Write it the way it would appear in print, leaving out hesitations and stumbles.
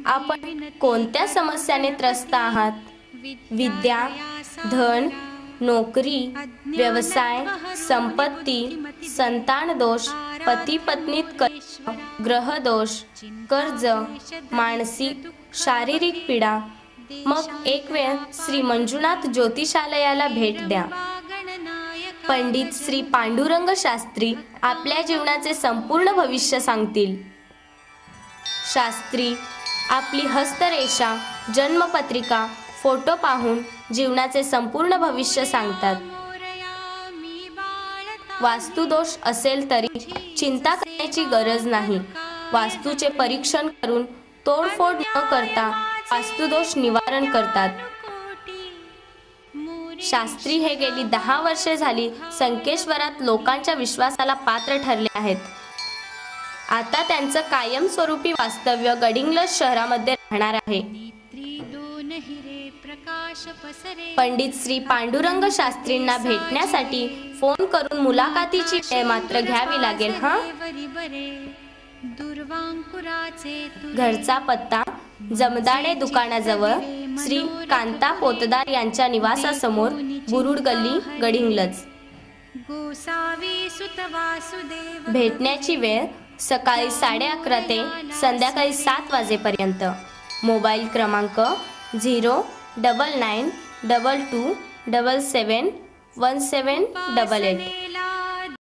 आपण कोणत्या समस्याने त्रस्त आहात? विद्या, धन, नोकरी, व्यवसाय, संपत्ती, संतान दोष, पती पत्नीत कलह, ग्रह दोष, कर्ज, मानसिक शारीरिक पीडा? मग एक वेळ श्री मंजुनाथ ज्योतिषालयाला भेट द्या. पंडित श्री पांडुरंग शास्त्री आपल्या जीवनाचे संपूर्ण भविष्य सांगतील. शास्त्री आपली हस्तरेषा, जन्मपत्रिका, फोटो पाहून जीवनाचे संपूर्ण भविष्य सांगतात. वास्तुदोष असेल तरी चिंता करण्याची गरज नाही. वास्तूचे परीक्षण करून तोडफोड न करता वास्तुदोष निवारण करतात. शास्त्री हे गेली 10 वर्षे झाली संकेश्वरात लोकांच्या विश्वासाला पात्र ठरले आहेत. आता त्यांचं कायमस्वरूपी वास्तव्य गडिंग्लज शहरामध्ये राहणार आहे. पंडित श्री पांडुरंग शास्त्रींना भेटण्यासाठी फोन करून मुलाखतीची वेळ मात्र घ्यावी लागेल. घरचा पत्ता जमदाडे दुकानाजवळ श्री कांता पोतदार यांच्या निवासासमोर, बुरुड गल्ली, गडिंग्लज. भेटण्याची वेळ सकाळी 11:30 ते संध्याकाळी 7 वाजेपर्यंत. मोबाईल क्रमांक 09922771788.